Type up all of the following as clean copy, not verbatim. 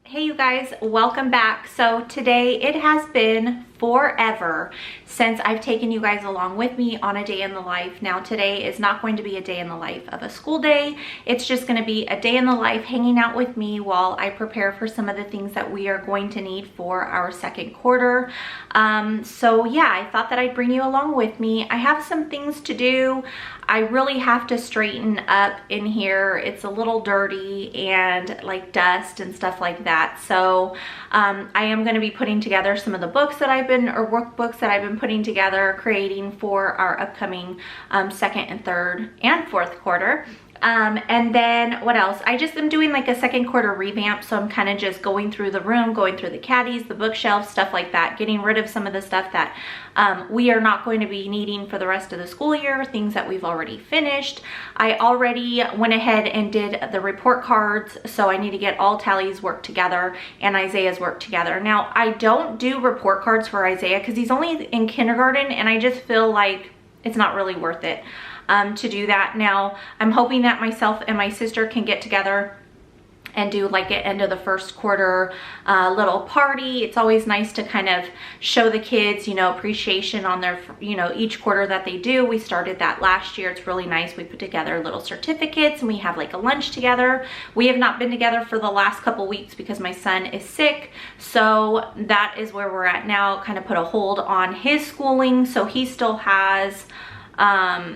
Hey you guys, welcome back. So today it has been forever since I've taken you guys along with me on a day in the life. Now today is not going to be a day in the life of a school day. It's just going to be a day in the life hanging out with me while I prepare for some of the things that we are going to need for our second quarter. So yeah, I thought that I'd bring you along with me. I have some things to do. I really have to straighten up in here. It's a little dirty and like dust and stuff like that. So I am going to be putting together some of the books that workbooks that I've been putting together, creating for our upcoming second and third and fourth quarter. And then what else? I just am doing like a second quarter revamp. So I'm kind of just going through the room, going through the caddies, the bookshelves, stuff like that, getting rid of some of the stuff that we are not going to be needing for the rest of the school year, things that we've already finished. I already went ahead and did the report cards. So I need to get all Tally's work together and Isaiah's work together. Now I don't do report cards for Isaiah because he's only in kindergarten and I just feel like it's not really worth it. To do that. Now I'm hoping that myself and my sister can get together and do like an end of the first quarter little party. It's always nice to kind of show the kids, you know, appreciation on their, you know, each quarter that they do. We started that last year. It's really nice. We put together little certificates and we have like a lunch together. We have not been together for the last couple weeks because my son is sick. So that is where we're at now. Kind of put a hold on his schooling. So he still has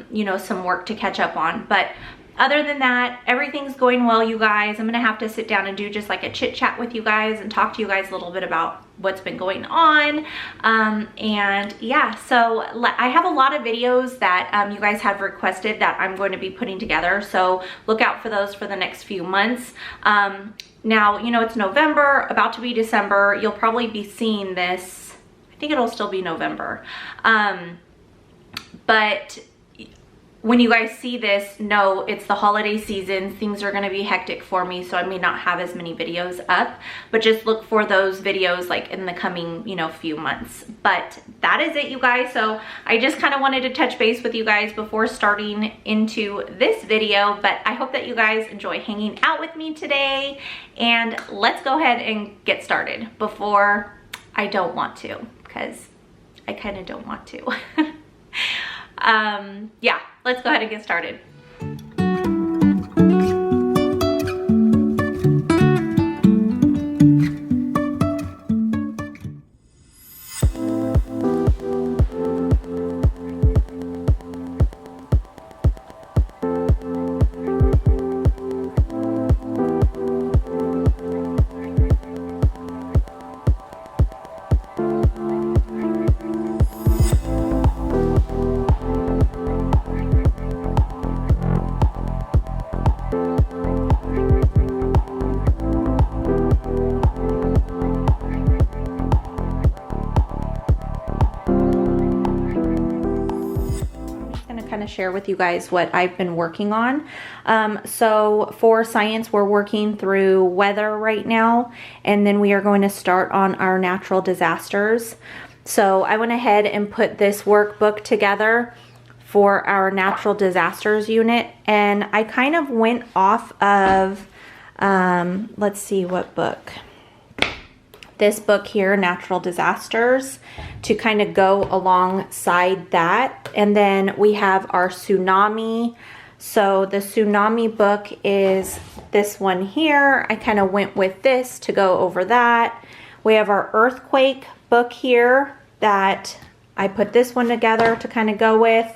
you know, some work to catch up on. But other than that, everything's going well, you guys. I'm gonna have to sit down and do just like a chit chat with you guys and talk to you guys a little bit about what's been going on. And yeah, so I have a lot of videos that you guys have requested that I'm going to be putting together. So look out for those for the next few months. Now, you know, it's November, about to be December. You'll probably be seeing this. I think it'll still be November. But when you guys see this, know it's the holiday season. Things are going to be hectic for me, so I may not have as many videos up, but just look for those videos like in the coming, you know, few months. But that is it, you guys. So I just kind of wanted to touch base with you guys before starting into this video, but I hope that you guys enjoy hanging out with me today, and let's go ahead and get started before I don't want to, because I kind of don't want to. Yeah, let's go ahead and get started. Share with you guys what I've been working on. So for science, we're working through weather right now, and then we are going to start on our natural disasters. So I went ahead and put this workbook together for our natural disasters unit, and I kind of went off of let's see what book. This book here, Natural Disasters, to kind of go alongside that. And then we have our tsunami. So the tsunami book is this one here. I kind of went with this to go over that. We have our earthquake book here that I put this one together to kind of go with.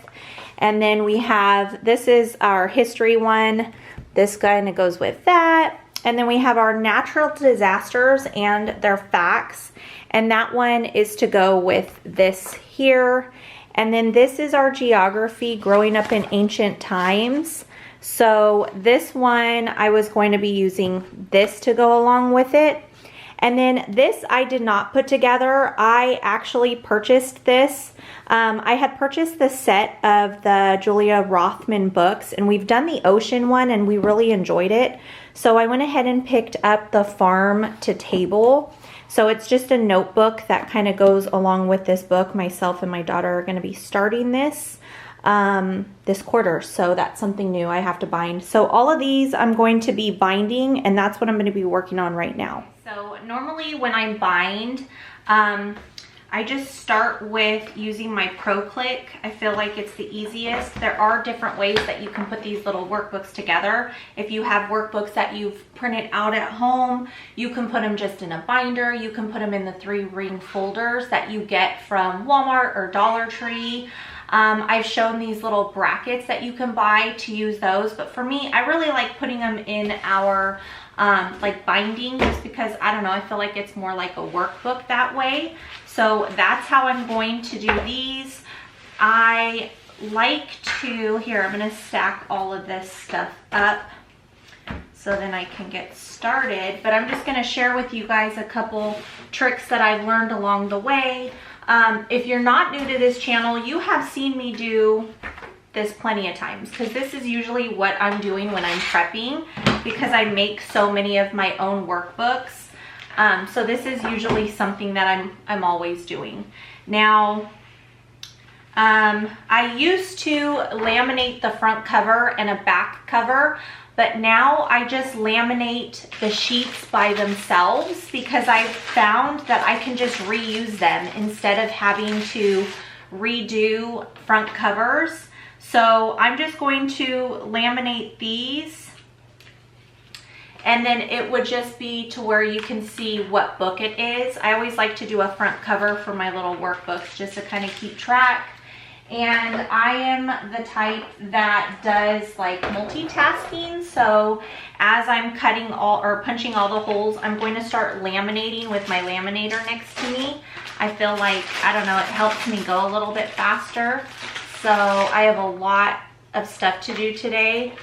And then we have, this is our history one. This kind of goes with that. And then we have our natural disasters and their facts. And that one is to go with this here. And then this is our geography, growing up in ancient times. So this one, I was going to be using this to go along with it. And then this I did not put together. I actually purchased this. I had purchased the set of the Julia Rothman books, and we've done the ocean one and we really enjoyed it. So I went ahead and picked up the Farm to Table. So it's just a notebook that kind of goes along with this book. Myself and my daughter are going to be starting this this quarter, so that's something new I have to bind. So all of these I'm going to be binding, and that's what I'm going to be working on right now. So normally when I bind, I just start with using my Pro Click. I feel like it's the easiest. There are different ways that you can put these little workbooks together. If you have workbooks that you've printed out at home, you can put them just in a binder. You can put them in the 3-ring folders that you get from Walmart or Dollar Tree. I've shown these little brackets that you can buy to use those, but for me, I really like putting them in our like binding, just because, I don't know, I feel like it's more like a workbook that way. So that's how I'm going to do these. I like to, here, I'm gonna stack all of this stuff up so then I can get started, but I'm just gonna share with you guys a couple tricks that I've learned along the way. If you're not new to this channel, you have seen me do this plenty of times, because this is usually what I'm doing when I'm prepping, because I make so many of my own workbooks. So this is usually something that I'm always doing. Now, I used to laminate the front cover and a back cover, but now I just laminate the sheets by themselves, because I've found that I can just reuse them instead of having to redo front covers. So I'm just going to laminate these, and then it would just be to where you can see what book it is. I always like to do a front cover for my little workbooks just to kind of keep track. And I am the type that does like multitasking. So as I'm cutting all or punching all the holes, I'm going to start laminating with my laminator next to me. I feel like, I don't know, it helps me go a little bit faster. So I have a lot of stuff to do today.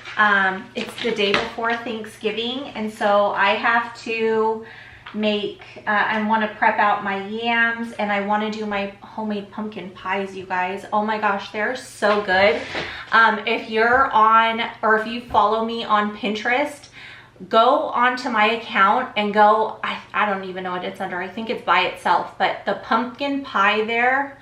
It's the day before Thanksgiving, and so I have to make, I want to prep out my yams, and I want to do my homemade pumpkin pies, you guys. Oh my gosh, they're so good. If you're on, or if you follow me on Pinterest, go onto my account and go, I don't even know what it's under. I think it's by itself, but the pumpkin pie there,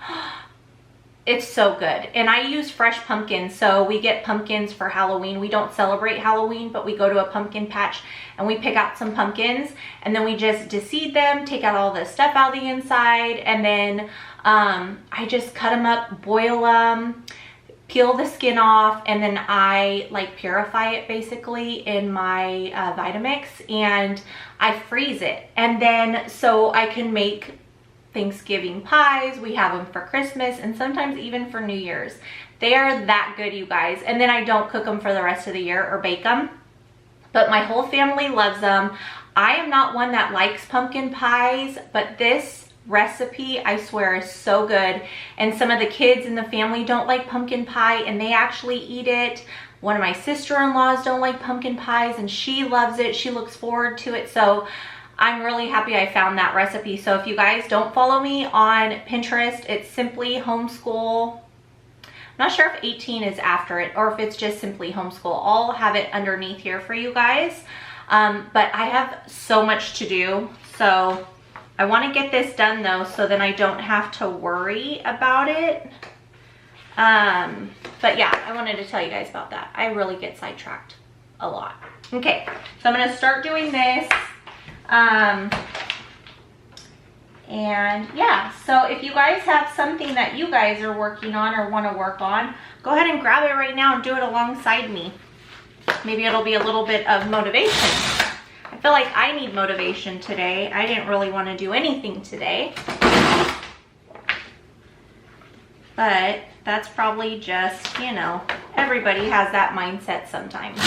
it's so good. And I use fresh pumpkins. So we get pumpkins for Halloween. We don't celebrate Halloween, but we go to a pumpkin patch and we pick out some pumpkins, and then we just deseed them, take out all the stuff out the inside, and then I just cut them up, boil them, peel the skin off, and then I like purify it basically in my Vitamix, and I freeze it. And then so I can make Thanksgiving pies. We have them for Christmas and sometimes even for New Year's. They are that good, you guys. And then I don't cook them for the rest of the year or bake them, but my whole family loves them. I am not one that likes pumpkin pies, but this recipe, I swear, is so good. And some of the kids in the family don't like pumpkin pie, and they actually eat it. One of my sister-in-laws don't like pumpkin pies, and she loves it. She looks forward to it. So I'm really happy I found that recipe. So if you guys don't follow me on Pinterest, it's simply Homeschool. I'm not sure if 18 is after it or if it's just simply Homeschool. I'll have it underneath here for you guys. But I have so much to do. So I want to get this done though, so then I don't have to worry about it. But yeah, I wanted to tell you guys about that. I really get sidetracked a lot. Okay, so I'm going to start doing this. And yeah, so if you guys have something that you guys are working on or want to work on, go ahead and grab it right now and do it alongside me. Maybe it'll be a little bit of motivation. I feel like I need motivation today. I didn't really want to do anything today, but that's probably just, you know, everybody has that mindset sometimes.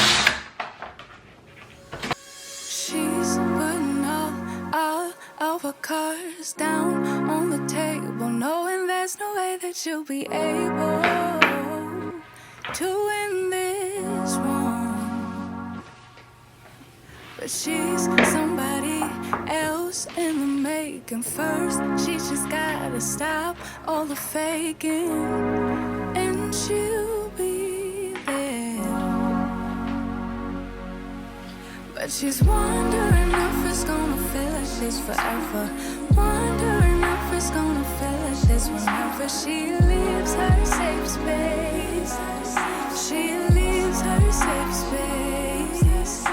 She's putting all of her cards down on the table, knowing there's no way that you'll be able to win this one. But she's somebody else in the making. First, she just gotta stop all the faking, and she'll be there. But she's wondering if it's gonna feel like this forever. Wondering if it's gonna feel like this whenever she leaves her safe space. She leaves her safe space.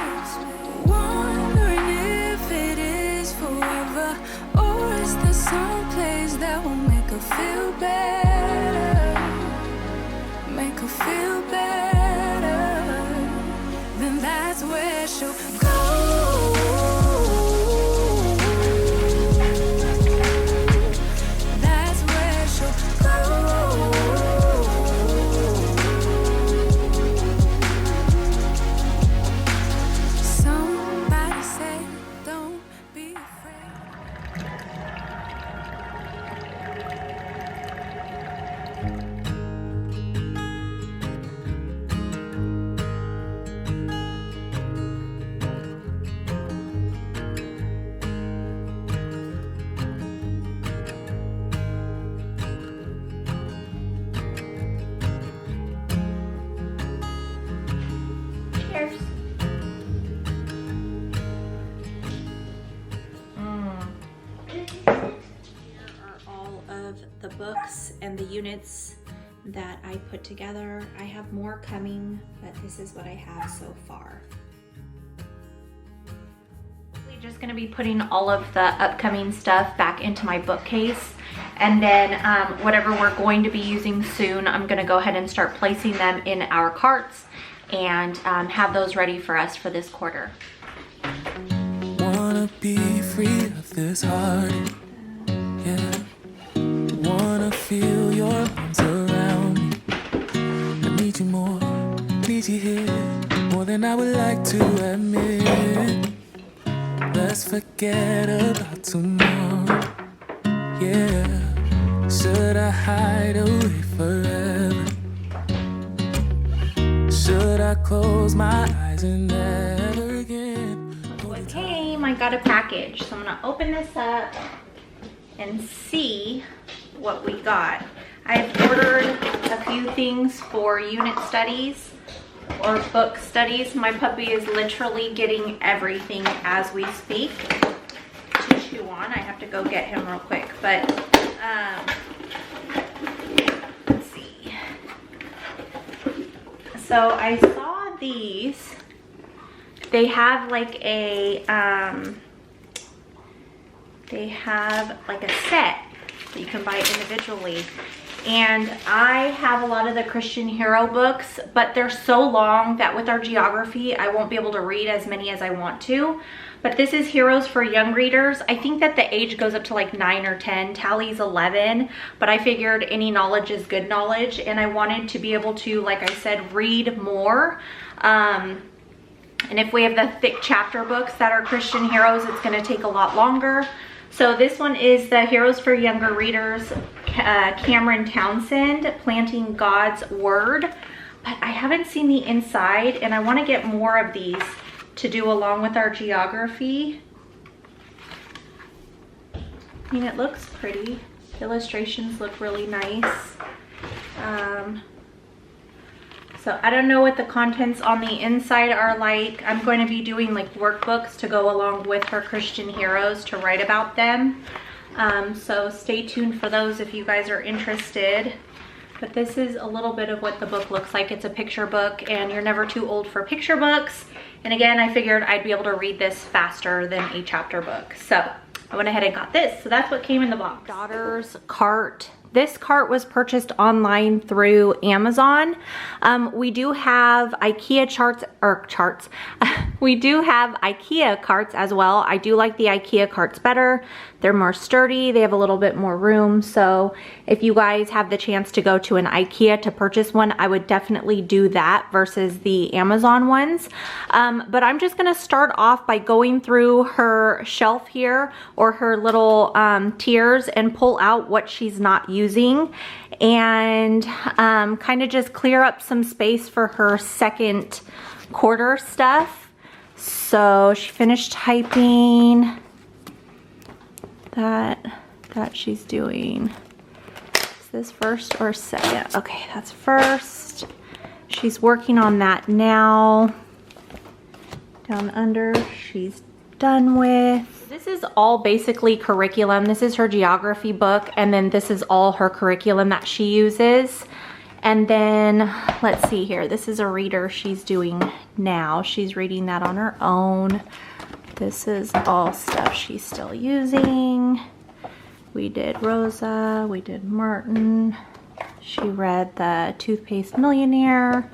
Wondering if it is forever. that will make her feel better, make her feel better, then that's where she'll go. That's where she'll go. Somebody say, don't be afraid. Cheers. Here are all of the books and the units that I put together. I have more coming, but this is what I have so far. We're just going to be putting all of the upcoming stuff back into my bookcase, and then whatever we're going to be using soon, I'm going to go ahead and start placing them in our carts and have those ready for us for this quarter. Wanna be free of this heart, yeah. Wanna feel your arms around me. I need you more, need you here, more than I would like to admit. Let's forget about tomorrow, yeah. Should I hide away forever? Should I close my eyes and never again? What came? I got a package, so I'm gonna open this up and see what we got. I've ordered a few things for unit studies or book studies. My puppy is literally getting everything as we speak to chew on. I have to go get him real quick, but let's see. So I saw these. They have like a set that you can buy individually. And I have a lot of the Christian hero books, but they're so long that with our geography, I won't be able to read as many as I want to. But this is Heroes for Young Readers. I think that the age goes up to like 9 or 10. Tally's 11, but I figured any knowledge is good knowledge, and I wanted to be able to, like I said, read more. And if we have the thick chapter books that are Christian heroes, it's going to take a lot longer. So this one is the Heroes for Younger Readers, Cameron Townsend, Planting God's Word. But I haven't seen the inside, and I want to get more of these to do along with our geography. I mean, it looks pretty. The illustrations look really nice. So I don't know what the contents on the inside are like. I'm going to be doing like workbooks to go along with her Christian heroes to write about them. So stay tuned for those if you guys are interested. But this is a little bit of what the book looks like. It's a picture book, and you're never too old for picture books. And again, I figured I'd be able to read this faster than a chapter book. So I went ahead and got this. So that's what came in the box. Daughter's cart. This cart was purchased online through Amazon. We do have IKEA charts. We do have IKEA carts as well. I do like the IKEA carts better. They're more sturdy. They have a little bit more room. So if you guys have the chance to go to an IKEA to purchase one, I would definitely do that versus the Amazon ones. But I'm just gonna start off by going through her shelf here, or her little tiers, and pull out what she's not using, and kind of just clear up some space for her second quarter stuff. So she finished typing that she's doing. Is this first or second? Okay, that's first. She's working on that now. Down under, she's done with. This is all basically curriculum. This is her geography book, and then this is all her curriculum that she uses. And then let's see here, this is a reader she's doing now. She's reading that on her own. This is all stuff she's still using. We did Rosa, we did Martin. She read the Toothpaste Millionaire.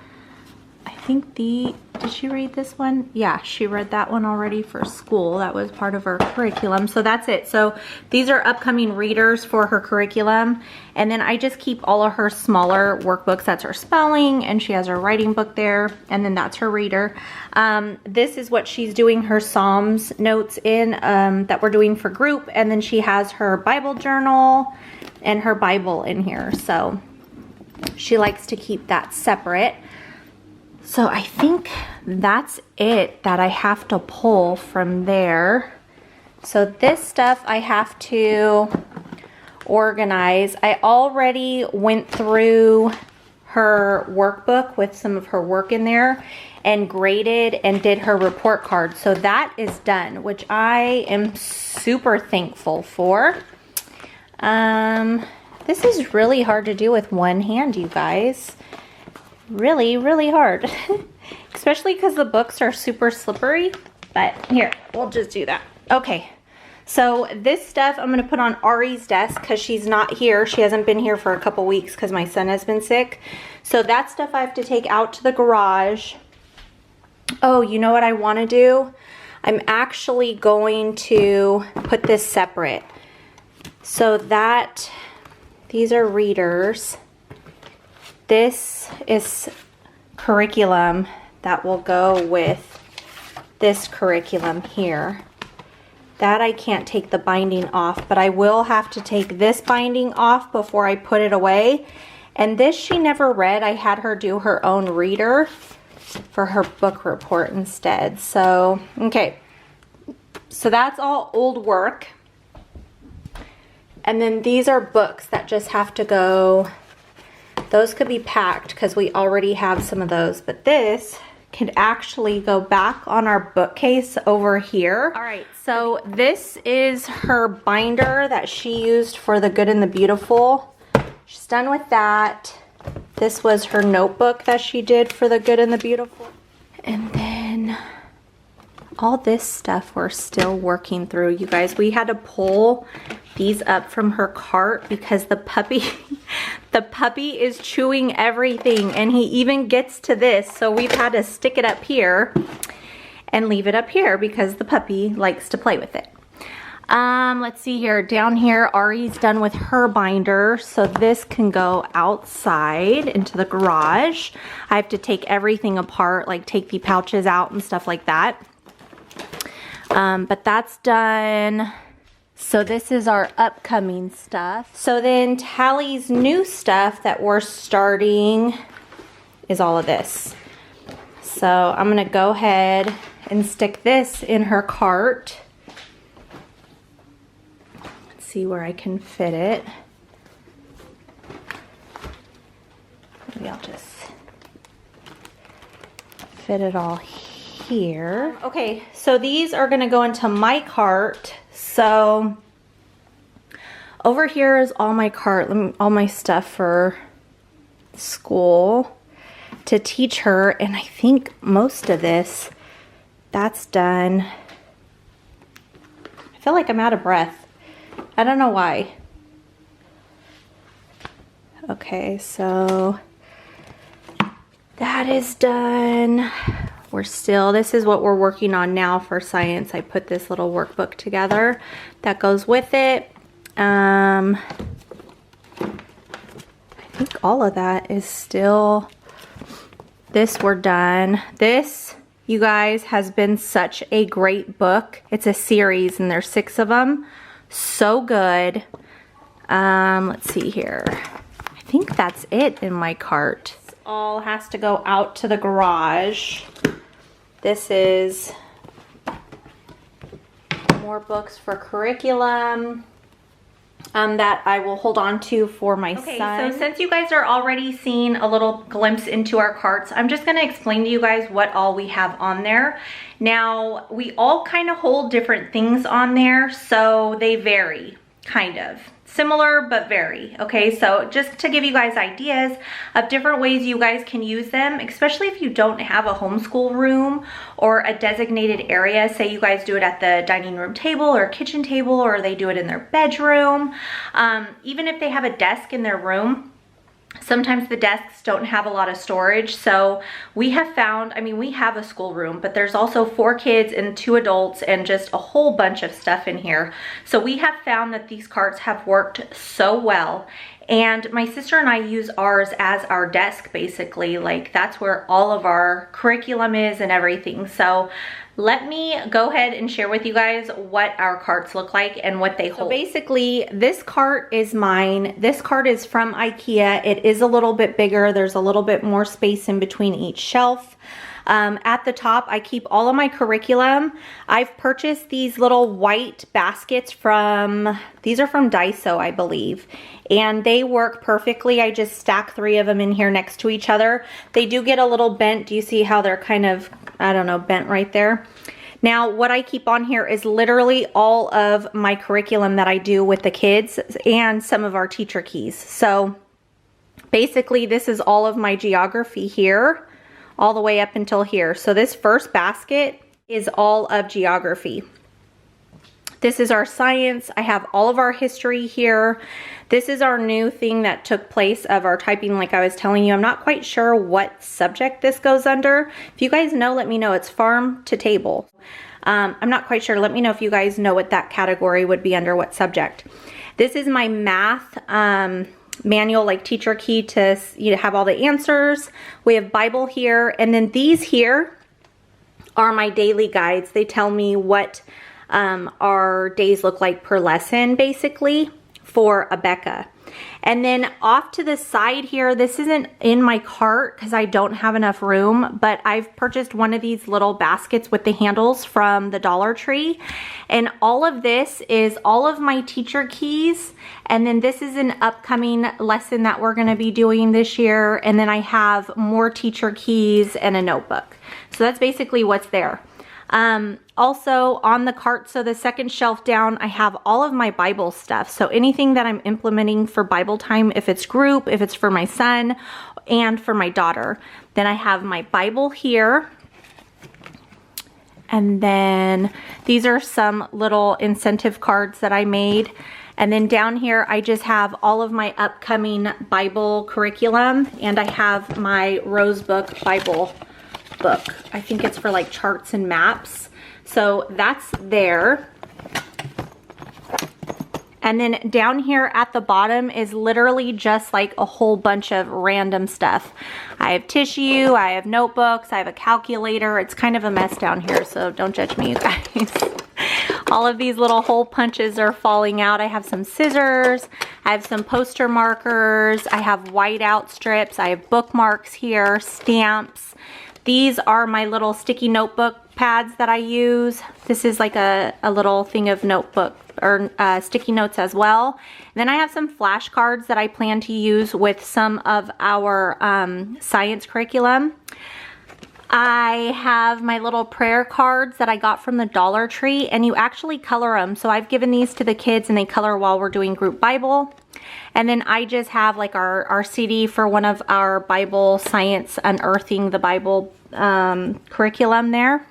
I think did she read this one? Yeah, she read that one already for school. That was part of her curriculum. So that's it. So these are upcoming readers for her curriculum. And then I just keep all of her smaller workbooks. That's her spelling, and she has her writing book there. And then that's her reader. This is what she's doing her Psalms notes in that we're doing for group. And then she has her Bible journal and her Bible in here. So she likes to keep that separate. So I think that's it that I have to pull from there. So this stuff I have to organize. I already went through her workbook with some of her work in there and graded and did her report card. So that is done, which I am super thankful for. This is really hard to do with one hand, you guys. Really, really hard. Especially because the books are super slippery. But here, we'll just do that. Okay, so this stuff I'm going to put on Ari's desk because she's not here. She hasn't been here for a couple weeks because my son has been sick. So that stuff I have to take out to the garage. Oh, you know what I want to do? I'm actually going to put this separate. So that, these are readers. This is curriculum that will go with this curriculum here. That I can't take the binding off, but I will have to take this binding off before I put it away. And this she never read. I had her do her own reader for her book report instead. So, okay. So that's all old work. And then these are books that just have to go. Those could be packed because we already have some of those, but this could actually go back on our bookcase over here. All right, so this is her binder that she used for The Good and the Beautiful. She's done with that. This was her notebook that she did for The Good and the Beautiful. And then all this stuff we're still working through. You guys, we had to pull these up from her cart because the puppy is chewing everything, and he even gets to this, so we've had to stick it up here and leave it up here because the puppy likes to play with it. Let's see here. Down here, Ari's done with her binder, so this can go outside into the garage. I have to take everything apart, like take the pouches out and stuff like that. But that's done. So this is our upcoming stuff. So then Tally's new stuff that we're starting is all of this. So I'm gonna go ahead and stick this in her cart. Let's see where I can fit it. Maybe I'll just fit it all here. Okay, so these are gonna go into my cart. So over here is all my cart, all my stuff for school to teach her, and I think most of this, that's done. I feel like I'm out of breath. I don't know why. Okay, so that is done. This is what we're working on now for science. I put this little workbook together that goes with it. I think all of that is still, this we're done. This, you guys, has been such a great book. It's a series and there's 6 of them. So good. Let's see here. I think that's it in my cart. This all has to go out to the garage. This is more books for curriculum that I will hold on to for my son. Okay, so since you guys are already seeing a little glimpse into our carts, I'm just gonna explain to you guys what all we have on there. Now, we all kind of hold different things on there, so they vary, kind of. similar but vary. Okay, so just to give you guys ideas of different ways you guys can use them, especially if you don't have a homeschool room or a designated area. Say you guys do it at the dining room table or kitchen table, or they do it in their bedroom. Even if they have a desk in their room, sometimes the desks don't have a lot of storage. So we have found, I mean, we have a school room, but there's also 4 kids and 2 adults and just a whole bunch of stuff in here. So we have found that these carts have worked so well. And my sister and I use ours as our desk, basically. Like, that's where all of our curriculum is and everything. So let me go ahead and share with you guys what our carts look like and what they hold. So basically, this cart is mine. This cart is from IKEA. It is a little bit bigger. There's a little bit more space in between each shelf. At the top, I keep all of my curriculum. I've purchased these little white baskets these are from Daiso, I believe. And they work perfectly. I just stack 3 of them in here next to each other. They do get a little bent. Do you see how they're kind of, I don't know, bent right there? Now, what I keep on here is literally all of my curriculum that I do with the kids and some of our teacher keys. So basically, this is all of my geography here, all the way up until here. So this first basket is all of geography. This is our science. I have all of our history here. This is our new thing that took place of our typing, like I was telling you. I'm not quite sure what subject this goes under. If you guys know, let me know. It's farm to table. I'm not quite sure. Let me know if you guys know what that category would be under, what subject. This is my math manual, like teacher key to have all the answers. We have Bible here. And then these here are my daily guides. They tell me what our days look like per lesson, basically, for Abeka. And then off to the side here, this isn't in my cart because I don't have enough room, but I've purchased one of these little baskets with the handles from the Dollar Tree. And all of this is all of my teacher keys. And then this is an upcoming lesson that we're going to be doing this year. And then I have more teacher keys and a notebook. So that's basically what's there. Also on the cart, so the second shelf down, I have all of my Bible stuff. So anything that I'm implementing for Bible time, if it's group, if it's for my son and for my daughter. Then I have my Bible here. And then these are some little incentive cards that I made. And then down here, I just have all of my upcoming Bible curriculum. And I have my Rosebook Bible book. I think it's for like charts and maps. So that's there. And then down here at the bottom is literally just like a whole bunch of random stuff. I have tissue, I have notebooks, I have a calculator. It's kind of a mess down here, so don't judge me, you guys. All of these little hole punches are falling out. I have some scissors, I have some poster markers, I have whiteout strips, I have bookmarks here, stamps. These are my little sticky notebook pads that I use. This is like a little thing of notebook or sticky notes as well. And then I have some flashcards that I plan to use with some of our science curriculum. I have my little prayer cards that I got from the Dollar Tree, and you actually color them. So I've given these to the kids and they color while we're doing group Bible. And then I just have like our CD for one of our Bible science unearthing the Bible curriculum there.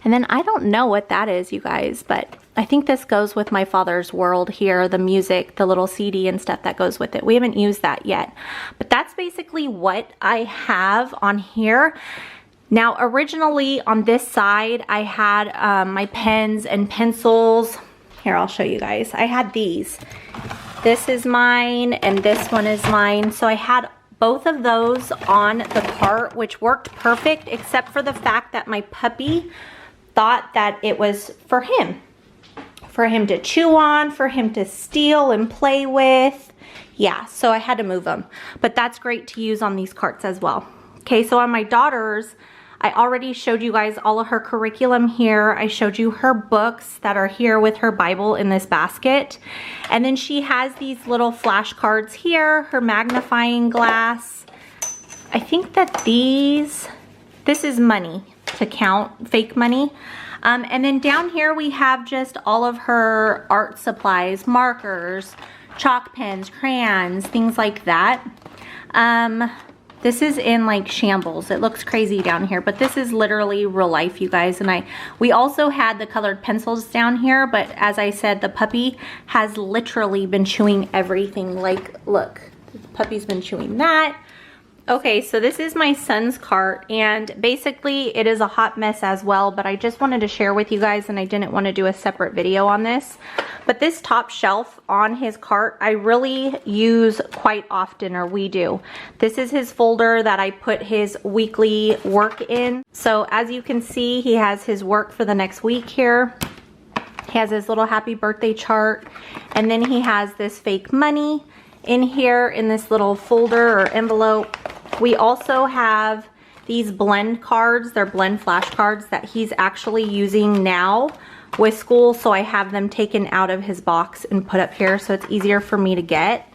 And then I don't know what that is, you guys, but I think this goes with my father's world here, the music, the little CD and stuff that goes with it. We haven't used that yet, but that's basically what I have on here. Now, originally on this side, I had my pens and pencils. Here, I'll show you guys. I had these. This is mine and this one is mine. So I had both of those on the cart, which worked perfect, except for the fact that my puppy thought that it was for him to chew on, for him to steal and play with. Yeah, so I had to move them. But that's great to use on these carts as well. Okay, so on my daughter's, I already showed you guys all of her curriculum here. I showed you her books that are here with her Bible in this basket. And then she has these little flashcards here, her magnifying glass. I think that this is money to count, fake money. And then down here we have just all of her art supplies, markers, chalk pens, crayons, things like that. This is in like shambles. It looks crazy down here, but this is literally real life, you guys. And we also had the colored pencils down here, but as I said, the puppy has literally been chewing everything. Like, look, the puppy's been chewing that. Okay, so this is my son's cart, and basically it is a hot mess as well, but I just wanted to share with you guys, and I didn't want to do a separate video on this. But this top shelf on his cart, I really use quite often, or we do. This is his folder that I put his weekly work in. So as you can see, he has his work for the next week here. He has his little happy birthday chart, and then he has this fake money in here in this little folder or envelope. We also have these blend cards. They're blend flashcards that he's actually using now with school, so I have them taken out of his box and put up here so it's easier for me to get.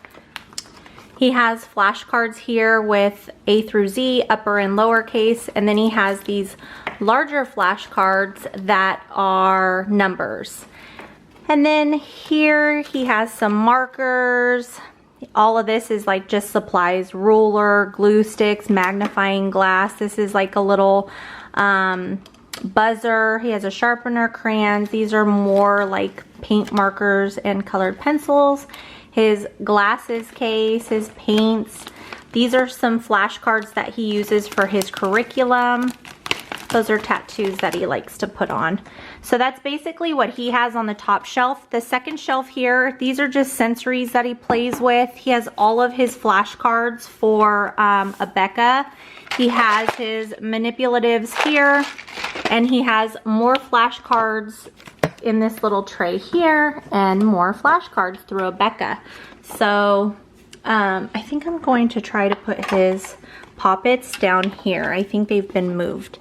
He has flashcards here with A through Z, upper and lowercase, and then he has these larger flashcards that are numbers. And then here he has some markers. All of this is like just supplies, ruler, glue sticks, magnifying glass. This is like a little buzzer. He has a sharpener, crayons. These are more like paint markers and colored pencils. His glasses case, his paints. These are some flashcards that he uses for his curriculum. Those are tattoos that he likes to put on. So that's basically what he has on the top shelf. The second shelf here, these are just sensories that he plays with. He has all of his flashcards for Abeka. He has his manipulatives here, and he has more flashcards in this little tray here, and more flashcards through Abeka. So I think I'm going to try to put his poppets down here. I think they've been moved,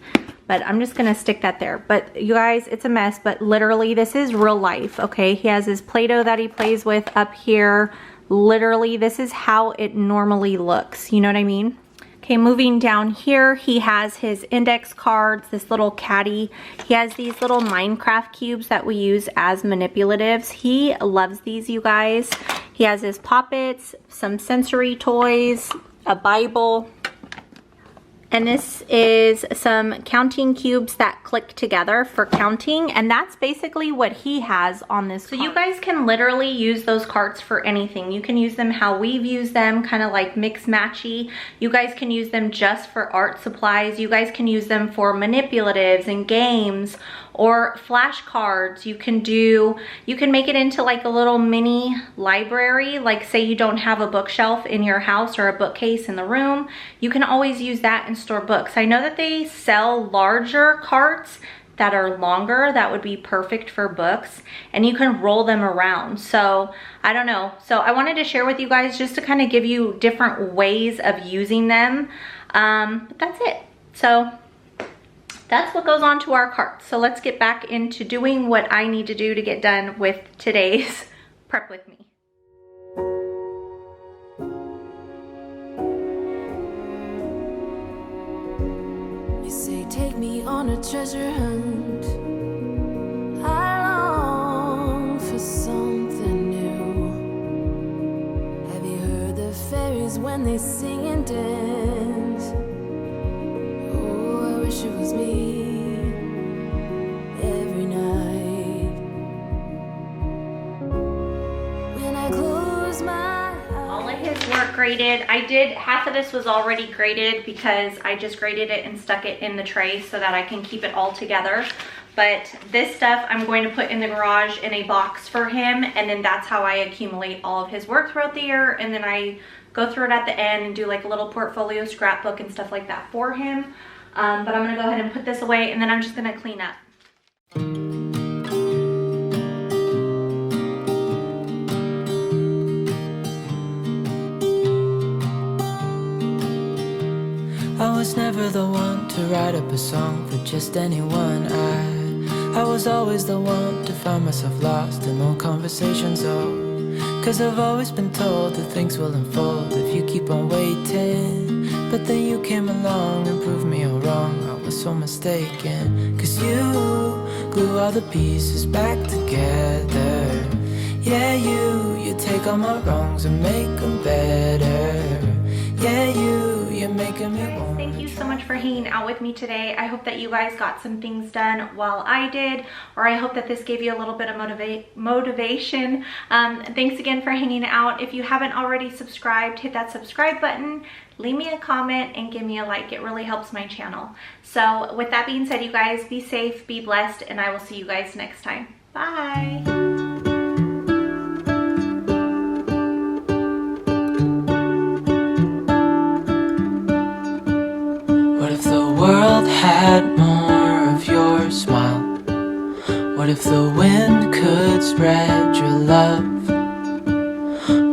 but I'm just gonna stick that there. But you guys, it's a mess, but literally this is real life, okay? He has his Play-Doh that he plays with up here. Literally, this is how it normally looks, you know what I mean? Okay, moving down here, he has his index cards, this little caddy. He has these little Minecraft cubes that we use as manipulatives. He loves these, you guys. He has his poppets, some sensory toys, a Bible. And this is some counting cubes that click together for counting, and that's basically what he has on this cart. So you guys can literally use those carts for anything. You can use them how we've used them, kind of like mix matchy. You guys can use them just for art supplies. You guys can use them for manipulatives and games or flashcards. You can make it into like a little mini library. Like say you don't have a bookshelf in your house or a bookcase in the room, you can always use that and store books. I know that they sell larger carts that are longer that would be perfect for books, and you can roll them around. So I don't know. So I wanted to share with you guys just to kind of give you different ways of using them. But that's it. So that's what goes on to our cart. So let's get back into doing what I need to do to get done with today's prep with me. You say take me on a treasure hunt. I long for something new. Have you heard the fairies when they sing and dance? Oh, I wish it was me every night. When I close my eyes. All of his work graded. I did, half of this was already graded because I just graded it and stuck it in the tray so that I can keep it all together. But this stuff I'm going to put in the garage in a box for him, and then that's how I accumulate all of his work throughout the year, and then I go through it at the end and do like a little portfolio scrapbook and stuff like that for him. But I'm gonna go ahead and put this away, and then I'm just gonna clean up. I was never the one to write up a song for just anyone. I was always the one to find myself lost in long conversations. Oh, 'cause I've always been told that things will unfold if you keep on waiting. But then you came along and proved me all wrong. I was so mistaken, 'cause you glue all the pieces back together. Yeah, you take all my wrongs and make them better. Yeah, you're making me want. Thank you so much for hanging out with me today. I hope that you guys got some things done while I did, or I hope that this gave you a little bit of motivation. Thanks again for hanging out. If you haven't already subscribed, hit that subscribe button, leave me a comment, and give me a like. It really helps my channel. So with that being said, you guys, be safe, be blessed, and I will see you guys next time. Bye. World had more of your smile. What if the wind could spread your love?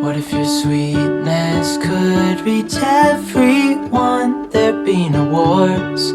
What if your sweetness could reach everyone? There'd be no wars.